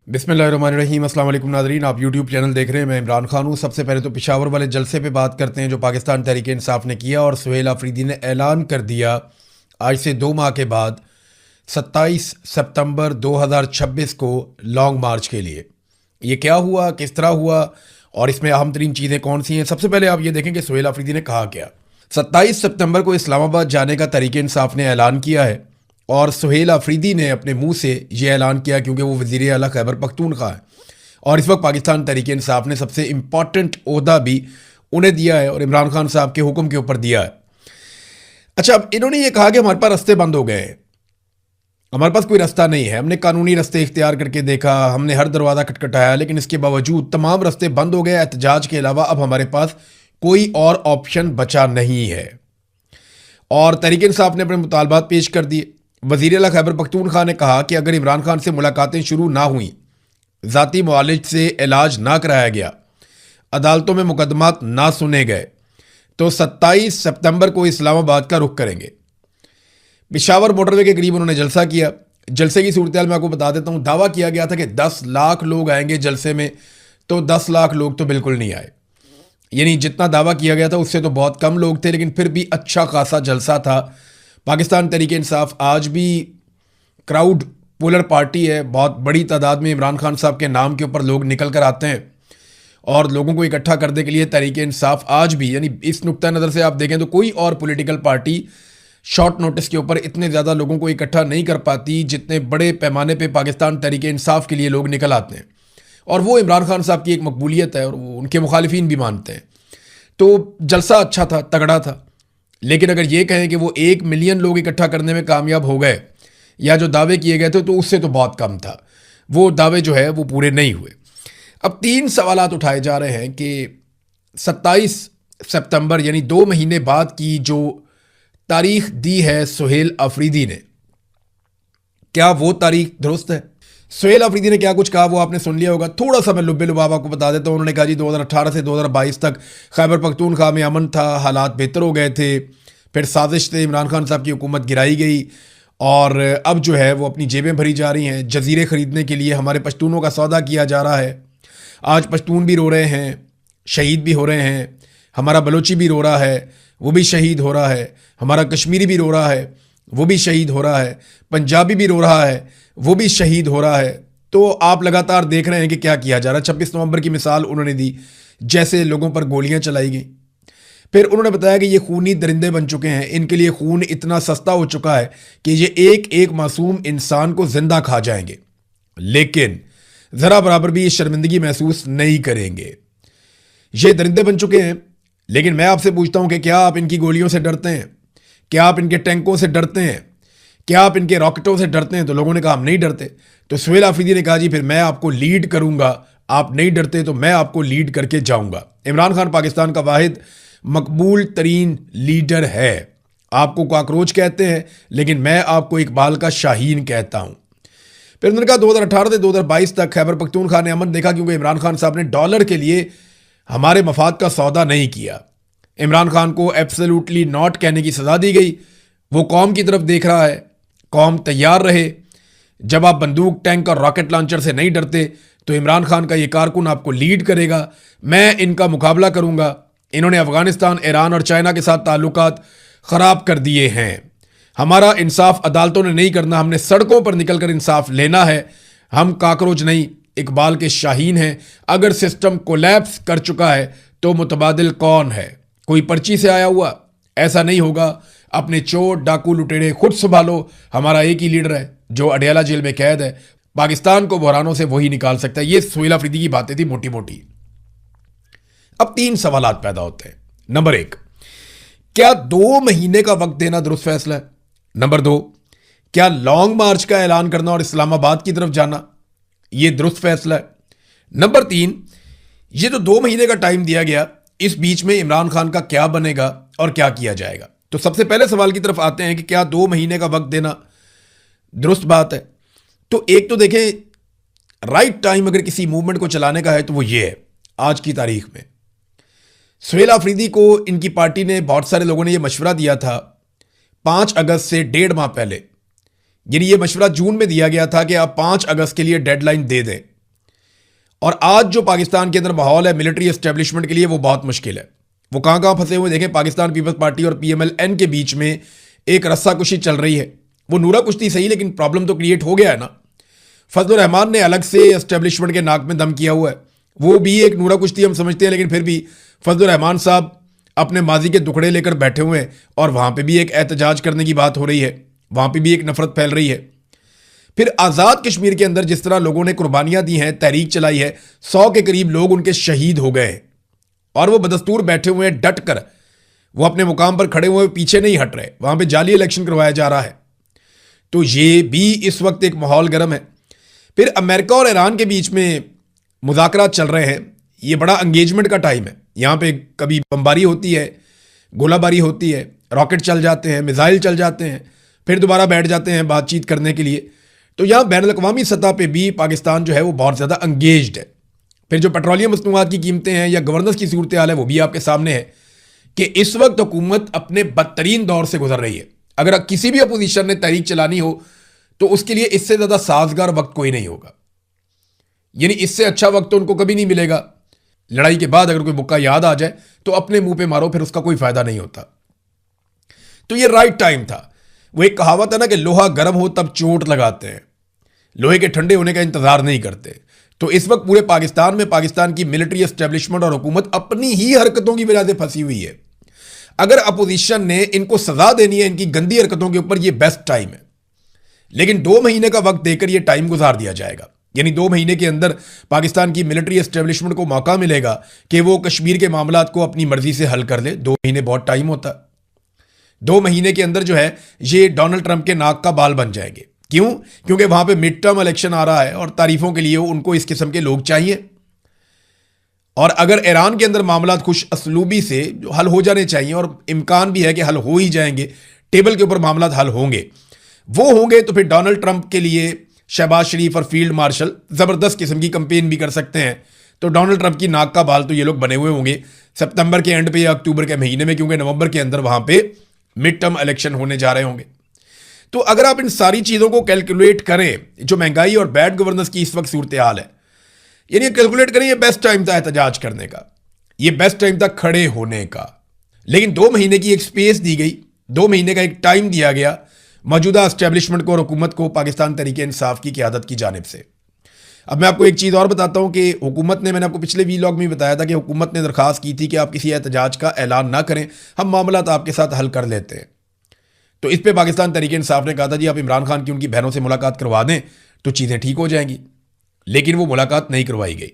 बिस्मिल्लाहिर्रहमानिर्रहीम। अस्सलाम वालेकुम नाज़रीन, आप यूट्यूब चैनल देख रहे हैं। मैं इमरान खान हूँ। सबसे पहले तो पेशावर वाले जलसे पे बात करते हैं जो पाकिस्तान तहरीक इंसाफ ने किया और सुहेल आफरीदी ने ऐलान कर दिया आज से 2 माह के बाद 27 सितंबर 2026 को लॉन्ग मार्च के लिए। ये क्या हुआ, किस तरह हुआ और इसमें अहम तरीन चीज़ें कौन सी हैं। सबसे पहले आप ये देखें कि सुहेल आफरीदी ने कहा क्या। 27 सितंबर को इस्लामाबाद जाने का तहरीक इंसाफ ने ऐलान किया है और सुहेल आफरीदी ने अपने मुंह से ये ऐलान किया क्योंकि वो वज़ीर आला खैबर पख्तूनख्वा है और इस वक्त पाकिस्तान तहरीक इंसाफ ने सबसे इंपॉर्टेंट ओहदा भी उन्हें दिया है और इमरान खान साहब के हुक्म के ऊपर दिया है। अच्छा, अब इन्होंने ये कहा कि हमारे पास रास्ते बंद हो गए हैं, हमारे पास कोई रास्ता नहीं है, हमने कानूनी रास्ते इख्तियार करके देखा, हमने हर दरवाज़ा खटखटाया, लेकिन इसके बावजूद तमाम रास्ते बंद हो गए। एहतजाज के अलावा अब हमारे पास कोई और ऑप्शन बचा नहीं है और तहरीक इंसाफ ने अपने मुतालबात पेश कर दिए। वज़ीर आला खैबर पख्तूनख्वा ने कहा कि अगर इमरान खान से मुलाकातें शुरू ना हुई, ज़ाती मुआलिज से इलाज ना कराया गया, अदालतों में मुकदमात ना सुने गए, तो 27 सितंबर को इस्लामाबाद का रुख करेंगे। पेशावर मोटरवे के करीब उन्होंने जलसा किया। जलसे की सूरत मैं आपको बता देता हूँ। दावा किया गया था कि 10 लाख लोग आएंगे जलसे में, तो 10 लाख लोग तो बिल्कुल नहीं आए। यानी जितना दावा किया गया था उससे तो बहुत कम लोग थे, लेकिन फिर भी अच्छा खासा जलसा था। पाकिस्तान तहरीक इंसाफ आज भी क्राउड पुलर पार्टी है। बहुत बड़ी तादाद में इमरान खान साहब के नाम के ऊपर लोग निकल कर आते हैं और लोगों को इकट्ठा करने के लिए तहरीक इंसाफ आज भी, यानी इस नुक्ता नज़र से आप देखें तो कोई और पॉलिटिकल पार्टी शॉर्ट नोटिस के ऊपर इतने ज़्यादा लोगों को इकट्ठा नहीं कर पाती जितने बड़े पैमाने पे पाकिस्तान तहरीक इंसाफ के लिए लोग निकल आते हैं। और वो इमरान खान साहब की एक मकबूलियत है और वो उनके मुखालिफिन भी मानते हैं। तो जलसा अच्छा था, तगड़ा था, लेकिन अगर ये कहें कि वो 1 मिलियन लोग इकट्ठा करने में कामयाब हो गए या जो दावे किए गए थे तो उससे तो बहुत कम था। वो दावे जो है वो पूरे नहीं हुए। अब 3 सवालात उठाए जा रहे हैं कि 27 सितंबर यानी 2 महीने बाद की जो तारीख दी है सुहेल आफरीदी ने, क्या वो तारीख दुरुस्त है? सुहेल आफरीदी ने क्या कुछ कहा वो आपने सुन लिया होगा। थोड़ा सा मैं लुब्बे लुबाब आपको बता देता हूँ। उन्होंने कहा जी 2018 से 2022 तक खैबर पख्तूनख्वा में अमन था, हालात बेहतर हो गए थे, फिर साजिश से इमरान खान साहब की हुकूमत गिराई गई और अब जो है वो अपनी जेबें भरी जा रही हैं। जजीरे ख़रीदने के लिए हमारे पश्तूनों का सौदा किया जा रहा है। आज पश्तून भी रो रहे हैं, शहीद भी हो रहे हैं, हमारा बलोची भी रो रहा है, वो भी शहीद हो रहा है, हमारा कश्मीरी भी रो रहा है, वो भी शहीद हो रहा है, पंजाबी भी रो रहा है, वो भी शहीद हो रहा है। तो आप लगातार देख रहे हैं कि क्या किया जा रहा है। 26 नवंबर की मिसाल उन्होंने दी, जैसे लोगों पर गोलियां चलाई गई। फिर उन्होंने बताया कि ये खूनी दरिंदे बन चुके हैं, इनके लिए खून इतना सस्ता हो चुका है कि ये एक एक मासूम इंसान को जिंदा खा जाएंगे, लेकिन ज़रा बराबर भी ये शर्मिंदगी महसूस नहीं करेंगे। ये दरिंदे बन चुके हैं, लेकिन मैं आपसे पूछता हूं कि क्या आप इनकी गोलियों से डरते हैं? क्या आप इनके टैंकों से डरते हैं? क्या आप इनके रॉकेटों से डरते हैं? तो लोगों ने कहा हम नहीं डरते। तो सुहेल आफरीदी ने कहा जी फिर मैं आपको लीड करूंगा, आप नहीं डरते तो मैं आपको लीड करके जाऊंगा। इमरान खान पाकिस्तान का वाहिद मकबूल तरीन लीडर है। आपको कॉकरोच कहते हैं, लेकिन मैं आपको इकबाल का शाहीन कहता हूं। फिर उन्होंने कहा 2018 से 2022 तक खैबर पख्तूनख्वा ने अमन देखा क्योंकि इमरान खान साहब ने डॉलर के लिए हमारे मफाद का सौदा नहीं किया। इमरान खान को एब्सोल्युटली नॉट कहने की सजा दी गई। वो कौम की तरफ देख रहा है, कौम तैयार रहे। जब आप बंदूक, टैंक और रॉकेट लॉन्चर से नहीं डरते तो इमरान खान का ये कारकुन आपको लीड करेगा, मैं इनका मुकाबला करूंगा। इन्होंने अफगानिस्तान, ईरान और चाइना के साथ ताल्लुकात ख़राब कर दिए हैं। हमारा इंसाफ अदालतों ने नहीं करना, हमने सड़कों पर निकल कर इंसाफ लेना है। हम काकरोच नहीं, इकबाल के शाहीन हैं। अगर सिस्टम कोलैप्स कर चुका है तो मुतबादिल कौन है? कोई पर्ची से आया हुआ? ऐसा नहीं होगा। अपने चोर, डाकू, लुटेरे खुद संभालो। हमारा एक ही लीडर है जो अडयाला जेल में कैद है। पाकिस्तान को बहरानों से वही निकाल सकता है। ये सुहेल आफरीदी की बातें थी मोटी मोटी। अब 3 सवालात पैदा होते हैं। नंबर 1, क्या 2 महीने का वक्त देना दुरुस्त फैसला है? नंबर 2, क्या लॉन्ग मार्च का ऐलान करना और इस्लामाबाद की तरफ जाना यह दुरुस्त फैसला है? नंबर 3, ये जो 2 महीने का टाइम दिया गया, इस बीच में इमरान खान का क्या बनेगा और क्या किया जाएगा? तो सबसे पहले सवाल की तरफ आते हैं कि क्या 2 महीने का वक्त देना दुरुस्त बात है? तो एक तो देखें, राइट टाइम अगर किसी मूवमेंट को चलाने का है तो वो ये है। आज की तारीख में सुहेल आफरीदी को इनकी पार्टी ने, बहुत सारे लोगों ने यह मशवरा दिया था 5 अगस्त से 1.5 माह पहले, यानी ये मशवरा जून में दिया गया था कि आप 5 अगस्त के लिए डेडलाइन दे दें। और आज जो पाकिस्तान के अंदर माहौल है मिलिट्री एस्टेब्लिशमेंट के लिए वो बहुत मुश्किल है। वो कहां कहां फंसे हुए देखें, पाकिस्तान पीपल्स पार्टी और पीएमएल-एन के बीच में एक रस्साकुशी चल रही है। वो नूरा कुश्ती सही, लेकिन प्रॉब्लम तो क्रिएट हो गया है ना। फजलुर रहमान ने अलग से एस्टेब्लिशमेंट के नाक में दम किया हुआ है, वो भी एक नूरा कुश्ती हम समझते हैं, लेकिन फिर भी फजलुर रहमान साहब अपने माजी के दुखड़े लेकर बैठे हुए हैं और वहां पे भी एक एहतजाज करने की बात हो रही है, वहां पे भी एक नफरत फैल रही है। फिर आज़ाद कश्मीर के अंदर जिस तरह लोगों ने कुर्बानियां दी हैं, तहरीक चलाई है, 100 के करीब लोग उनके शहीद हो गए और वो बदस्तूर बैठे हुए हैं डट कर, वो अपने मुकाम पर खड़े हुए पीछे नहीं हट रहे। वहां पे जाली इलेक्शन करवाया जा रहा है, तो ये भी इस वक्त एक माहौल गर्म है। फिर अमेरिका और ईरान के बीच में मुज़ाकरात चल रहे हैं, ये बड़ा एंगेजमेंट का टाइम है। यहाँ पे कभी बमबारी होती है, गोलाबारी होती है, रॉकेट चल जाते हैं, मिसाइल चल जाते हैं, फिर दोबारा बैठ जाते हैं बातचीत करने के लिए। तो यहाँ बैनुल-अक़वामी सतह पे भी पाकिस्तान जो है वो बहुत ज़्यादा एंगेज्ड है। फिर जो पेट्रोलियम मसनूआत की कीमतें हैं या गवर्नेंस की सूरत हाल है, वो भी आपके सामने है कि इस वक्त हुकूमत अपने बदतरीन दौर से गुजर रही है। अगर किसी भी अपोजिशन ने तहरीक चलानी हो तो उसके लिए इससे ज़्यादा साजगार वक्त कोई नहीं होगा, यानी इससे अच्छा वक्त तो उनको कभी नहीं मिलेगा। लड़ाई के बाद अगर कोई मुक्का याद आ जाए तो अपने मुंह पे मारो, फिर उसका कोई फायदा नहीं होता। तो ये राइट टाइम था। वो एक कहावत है ना कि लोहा गर्म हो तब चोट लगाते हैं, लोहे के ठंडे होने का इंतजार नहीं करते। तो इस वक्त पूरे पाकिस्तान में पाकिस्तान की मिलिट्री एस्टेब्लिशमेंट और हुकूमत अपनी ही हरकतों की वजह से फंसी हुई है। अगर अपोजिशन ने इनको सजा देनी है इनकी गंदी हरकतों के ऊपर, ये बेस्ट टाइम है। लेकिन 2 महीने का वक्त देकर यह टाइम गुजार दिया जाएगा, यानी 2 महीने के अंदर पाकिस्तान की मिलिट्री एस्टेब्लिशमेंट को मौका मिलेगा कि वो कश्मीर के मामलात को अपनी मर्जी से हल कर ले। 2 महीने बहुत टाइम होता है। 2 महीने के अंदर जो है ये डोनाल्ड ट्रंप के नाक का बाल बन जाएंगे। क्यों? क्योंकि वहां पे मिड टर्म इलेक्शन आ रहा है और तारीफों के लिए उनको इस किस्म के लोग चाहिए। और अगर ईरान के अंदर मामलात खुश असलूबी से जो हल हो जाने चाहिए, और इम्कान भी है कि हल हो ही जाएंगे, टेबल के ऊपर मामलात हल होंगे, वो होंगे, तो फिर डोनाल्ड ट्रंप के लिए शहबाज शरीफ और फील्ड मार्शल जबरदस्त किस्म की कंपेन भी कर सकते हैं। तो डोनाल्ड ट्रंप की नाक का बाल तो ये लोग बने हुए होंगे सितंबर के एंड पे या अक्टूबर के महीने में, क्योंकि नवंबर के अंदर वहां पे मिड टर्म इलेक्शन होने जा रहे होंगे। तो अगर आप इन सारी चीजों को कैलकुलेट करें, जो महंगाई और बैड गवर्नेंस की इस वक्त सूरत हाल है, यानी कैलकुलेट करें, ये बेस्ट टाइम था एहतजाज करने का, ये बेस्ट टाइम था खड़े होने का। लेकिन 2 महीने की एक स्पेस दी गई, 2 महीने का एक टाइम दिया गया मौजूदा एस्टेब्लिशमेंट को और हुकूमत को पाकिस्तान तहरीक इंसाफ की क़यादत की जानिब से। अब मैं आपको एक चीज़ और बताता हूं कि हुकूमत ने, मैंने आपको पिछले वीलॉग में बताया था कि हुकूमत ने दरख्वास्त की थी कि आप किसी एहतजाज का ऐलान ना करें, हम मामलात आपके साथ हल कर लेते हैं। तो इस पर पाकिस्तान तहरीक इंसाफ ने कहा था जी आप इमरान खान की उनकी बहनों से मुलाकात करवा दें तो चीज़ें ठीक हो जाएंगी, लेकिन वो मुलाकात नहीं करवाई गई।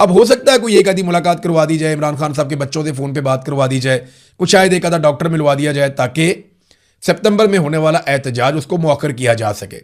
अब हो सकता है कोई एक आधी मुलाकात करवा दी जाए, इमरान खान साहब के बच्चों से फ़ोन पे बात करवा दी जाए, कुछ शायद एक आधा डॉक्टर मिलवा दिया जाए ताकि सितंबर में होने वाला एहतजाज उसको मौखर किया जा सके।